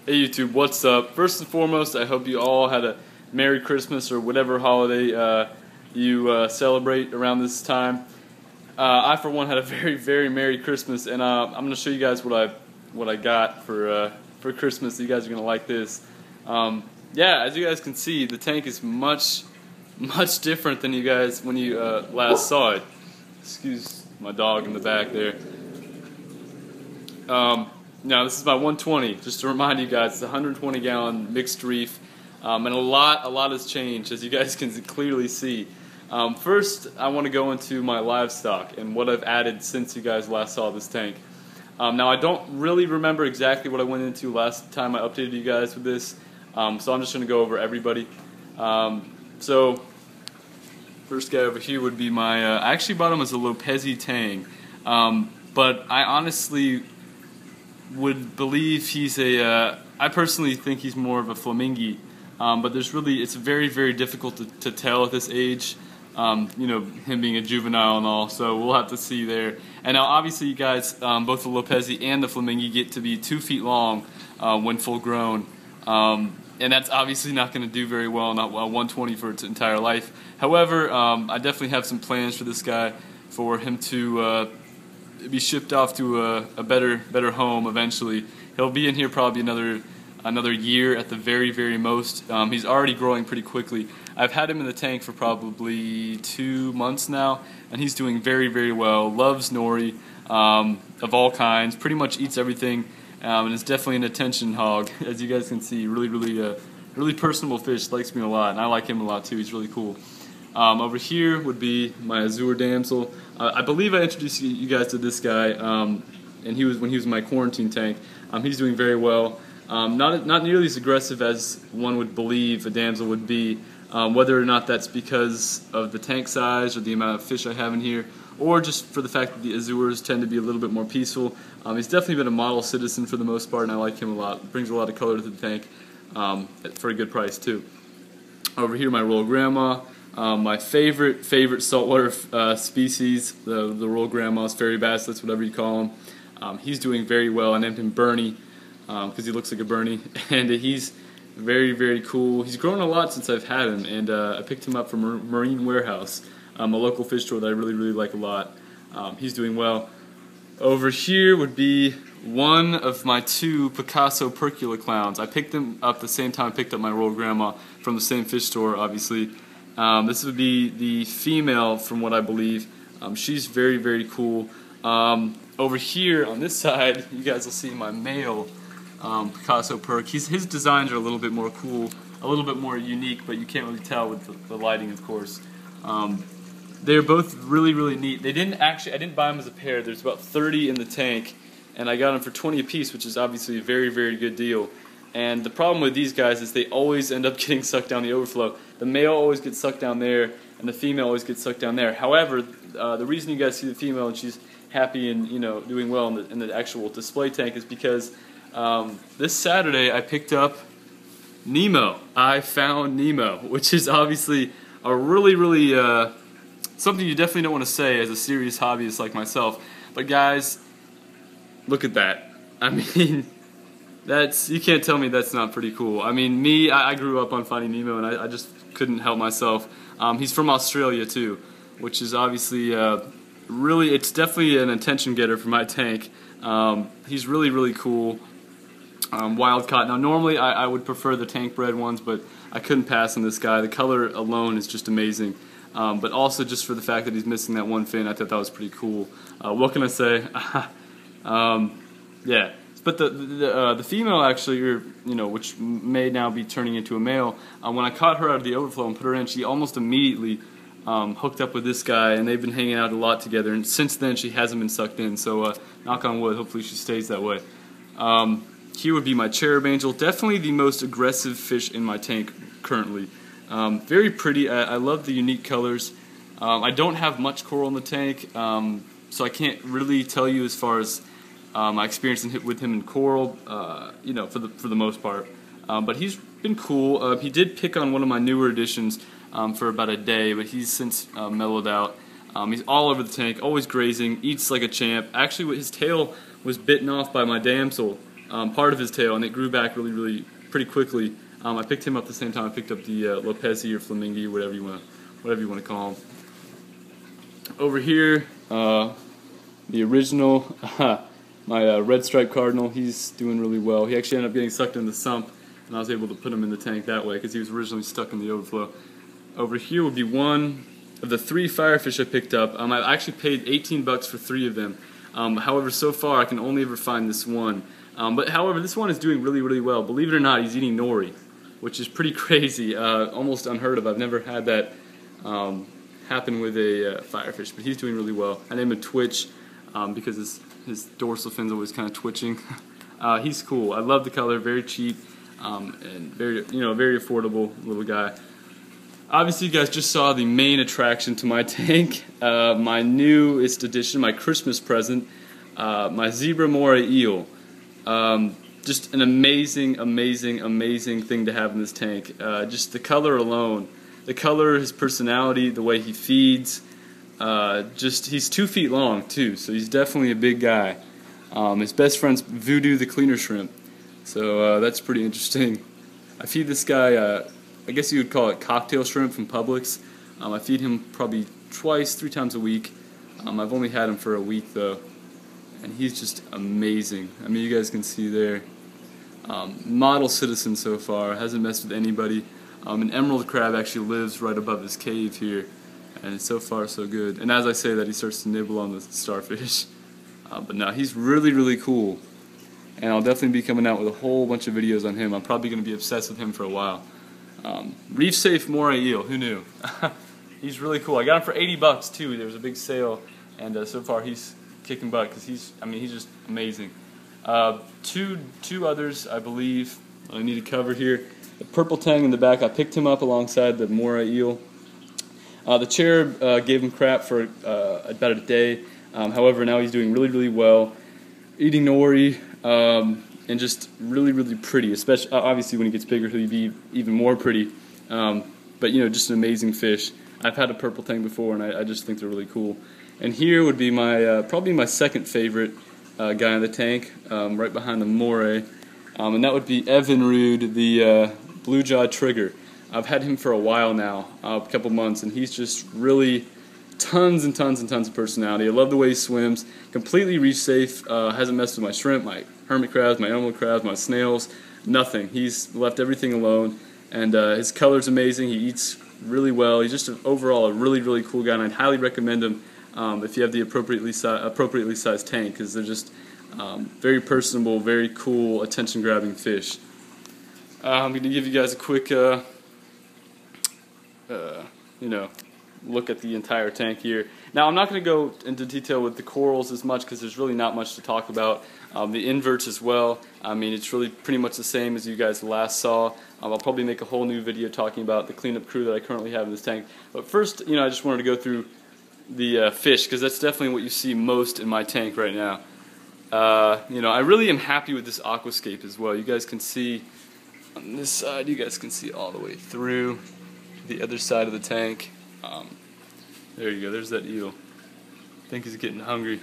Hey YouTube, what's up? First and foremost, I hope you all had a Merry Christmas or whatever holiday you celebrate around this time. I, for one, had a very Merry Christmas, and I'm going to show you guys what I got for Christmas. You guys are going to like this. Yeah, as you guys can see, the tank is much different than you guys when you last saw it. Excuse my dog in the back there. Now this is my 120. Just to remind you guys, it's a 120-gallon mixed reef, and a lot has changed, as you guys can clearly see. First, I want to go into my livestock and what I've added since you guys last saw this tank. Now I don't really remember exactly what I went into last time I updated you guys with this, so I'm just going to go over everybody. So first guy over here would be my. I actually bought him as a Lopez Tang, but I honestly would believe he's a. I personally think he's more of a Flamingi, but it's very difficult to tell at this age. You know, him being a juvenile and all, so we'll have to see there. And now, obviously, you guys, both the Lopez and the Flamingi get to be 2 feet long when full grown, and that's obviously not going to do very well, not 120 for its entire life. However, I definitely have some plans for this guy, for him to be shipped off to a better home eventually. He'll be in here probably another year at the very most. He's already growing pretty quickly. I've had him in the tank for probably 2 months now, and he's doing very well. Loves nori of all kinds, pretty much eats everything, and is definitely an attention hog. As you guys can see, really personable fish. Likes me a lot, and I like him a lot too. He's really cool. Over here would be my Azure damsel. I believe I introduced you guys to this guy, and when he was in my quarantine tank. He's doing very well. Not nearly as aggressive as one would believe a damsel would be. Whether or not that's because of the tank size or the amount of fish I have in here, or just for the fact that the Azures tend to be a little bit more peaceful. He's definitely been a model citizen for the most part, and I like him a lot. Brings a lot of color to the tank for a good price too. Over here, my Royal Grandma. My favorite saltwater species, the Royal Grandma's fairy basslets, whatever you call him. He's doing very well. I named him Bernie because he looks like a Bernie, and he's very cool. He's grown a lot since I've had him, and I picked him up from Marine Warehouse, a local fish store that I really like a lot. He's doing well. Over here would be one of my 2 Picasso Percula clowns. I picked them up the same time I picked up my Royal Grandma from the same fish store, obviously. This would be the female, from what I believe. She's very cool. Over here on this side, you guys will see my male Picasso Perc. His designs are a little bit more cool, a little bit more unique, but you can't really tell with the lighting, of course. They're both really neat. I didn't buy them as a pair. There's about 30 in the tank, and I got them for 20 a piece, which is obviously a very good deal. And the problem with these guys is they always end up getting sucked down the overflow. The male always gets sucked down there, and the female always gets sucked down there. However, the reason you guys see the female and she's happy and doing well in the actual display tank is because this Saturday I picked up Nemo. I found Nemo, which is obviously a really something you definitely don't want to say as a serious hobbyist like myself. But guys, look at that. I mean, you can't tell me that's not pretty cool. I mean, I grew up on Finding Nemo, and I just couldn't help myself. He's from Australia too, which is obviously it's definitely an attention getter for my tank. He's really cool. Wild caught. Now normally I would prefer the tank bred ones, but I couldn't pass on this guy. The color alone is just amazing. But also just for the fact that he's missing that one fin, I thought that was pretty cool. What can I say? Yeah. But the female actually, which may now be turning into a male, when I caught her out of the overflow and put her in, she almost immediately hooked up with this guy, and they've been hanging out a lot together. And since then, she hasn't been sucked in. So knock on wood, hopefully she stays that way. Here would be my cherub angel, definitely the most aggressive fish in my tank currently. Very pretty. I love the unique colors. I don't have much coral in the tank, so I can't really tell you as far as my experience with him in coral, for the most part. But he's been cool. He did pick on one of my newer additions for about a day, but he's since mellowed out. He's all over the tank, always grazing, eats like a champ. Actually, his tail was bitten off by my damsel part of his tail, and it grew back really pretty quickly. I picked him up the same time I picked up the Lopezi or Flamingi, whatever you want to call him. Over here, the original, my red striped cardinal. He's doing really well. He actually ended up getting sucked in the sump, and I was able to put him in the tank that way because he was originally stuck in the overflow. Over here would be one of the 3 firefish I picked up. I actually paid $18 for 3 of them. However, so far I can only ever find this one. But however, this one is doing really well. Believe it or not, he's eating nori, which is pretty crazy, almost unheard of. I've never had that happen with a firefish, but he's doing really well. I named him Twitch because his dorsal fin's always kind of twitching. He's cool. I love the color. Very cheap and very affordable little guy. Obviously, you guys just saw the main attraction to my tank, my newest addition, my Christmas present, my zebra moray eel. Just an amazing thing to have in this tank. Just the color alone, the color, his personality, the way he feeds. He's 2 feet long too, so he's definitely a big guy. His best friend's Voodoo the cleaner shrimp, so that's pretty interesting. I feed this guy. I guess you would call it cocktail shrimp from Publix. I feed him probably 3 times a week. I've only had him for a week though, and he's just amazing. I mean, you guys can see there. Model citizen so far, hasn't messed with anybody. An emerald crab actually lives right above his cave here, and so far so good. And as I say that, he starts to nibble on the starfish. But no, he's really cool, and I'll definitely be coming out with a whole bunch of videos on him. I'm probably going to be obsessed with him for a while. Reef safe moray eel, who knew? He's really cool. I got him for $80 too. There was a big sale, and so far he's kicking butt because he's just amazing. Two others I believe I need to cover here. The purple tang in the back, I picked him up alongside the moray eel. The cherub gave him crap for about a day. However, now he's doing really well, eating nori. And just really pretty, especially obviously when he gets bigger he'll be even more pretty, but just an amazing fish. I've had a purple tang before, and I just think they're really cool. And here would be my probably my second favorite guy in the tank, right behind the moray, and that would be Evinrude, the blue-jawed trigger. I've had him for a while now, a couple months, and he's just really tons of personality. I love the way he swims, completely reef safe, hasn't messed with my shrimp, my hermit crabs, my emerald crabs, my snails, nothing. He's left everything alone, and his color's amazing. He eats really well. He's just overall a really cool guy, and I'd highly recommend him if you have the appropriately sized tank, because they're just very personable, very cool, attention-grabbing fish. I'm going to give you guys a quick look at the entire tank here. Now, I'm not going to go into detail with the corals as much because there's really not much to talk about. The inverts as well, I mean, it's really pretty much the same as you guys last saw. I'll probably make a whole new video talking about the cleanup crew that I currently have in this tank. But first, I just wanted to go through the fish, because that's definitely what you see most in my tank right now. I really am happy with this aquascape as well. You guys can see on this side, you guys can see all the way through the other side of the tank. There you go, there's that eel. I think he's getting hungry.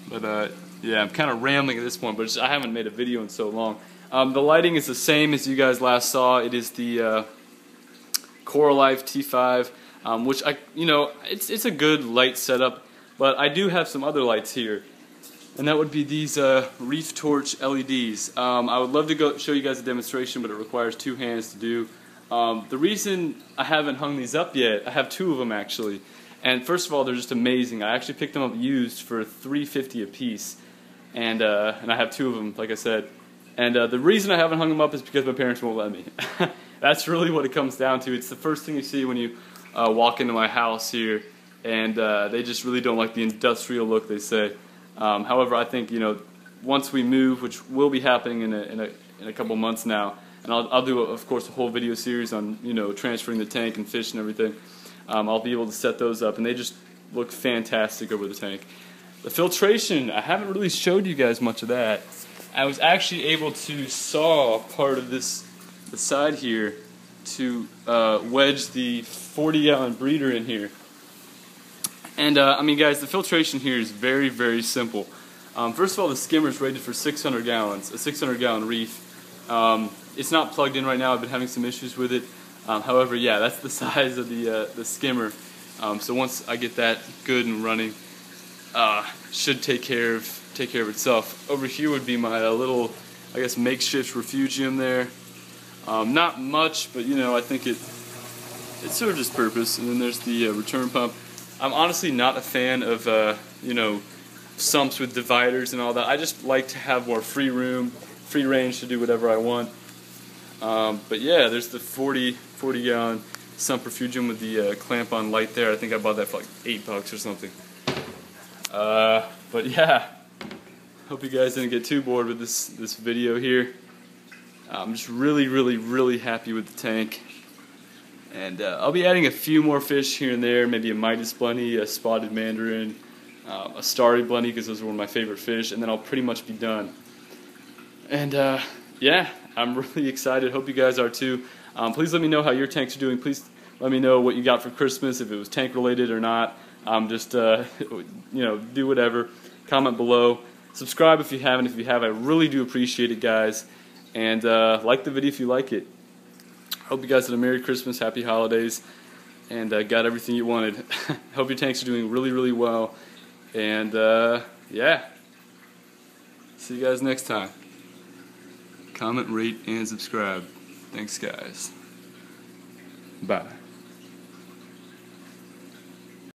But yeah, I'm kind of rambling at this point, but I haven't made a video in so long. The lighting is the same as you guys last saw. It is the Coralife T5, which it's a good light setup, but I do have some other lights here, and that would be these Reef Torch LEDs. I would love to go show you guys a demonstration, but it requires 2 hands to do. The reason I haven't hung these up yet, I have 2 of them actually, and first of all, they're just amazing. I actually picked them up used for $3.50 a piece, and I have 2 of them, like I said. And the reason I haven't hung them up is because my parents won't let me. That's really what it comes down to. It's the first thing you see when you walk into my house here, and they just really don't like the industrial look, they say. However, I think once we move, which will be happening in a couple months now. And I'll do, of course, a whole video series on, transferring the tank and fish and everything. I'll be able to set those up, and they just look fantastic over the tank. The filtration, I haven't really showed you guys much of that. I was actually able to saw part of the side here to wedge the 40-gallon breeder in here. And, I mean, guys, the filtration here is very simple. First of all, the skimmer is rated for 600 gallons, a 600-gallon reef. It's not plugged in right now. I've been having some issues with it. However, yeah, that's the size of the skimmer. So once I get that good and running, should take care of itself. Over here would be my little, I guess, makeshift refugium there. Not much, but I think it served its purpose. And then there's the return pump. I'm honestly not a fan of sumps with dividers and all that. I just like to have more free room, free range to do whatever I want. But yeah, there's the 40-gallon sump refugium with the clamp-on light there. I think I bought that for like $8 or something. But yeah, hope you guys didn't get too bored with this video here. I'm just really happy with the tank. And I'll be adding a few more fish here and there, maybe a Midas bunny, a spotted mandarin, a starry bunny, because those are one of my favorite fish, and then I'll pretty much be done. And yeah, I'm really excited. Hope you guys are too. Please let me know how your tanks are doing. Please let me know what you got for Christmas, if it was tank related or not. Just do whatever. Comment below. Subscribe if you haven't. If you have, I really do appreciate it, guys. And like the video if you like it. Hope you guys had a Merry Christmas, Happy Holidays, and got everything you wanted. Hope your tanks are doing really well. And yeah, see you guys next time. Comment, rate, and subscribe. Thanks, guys. Bye.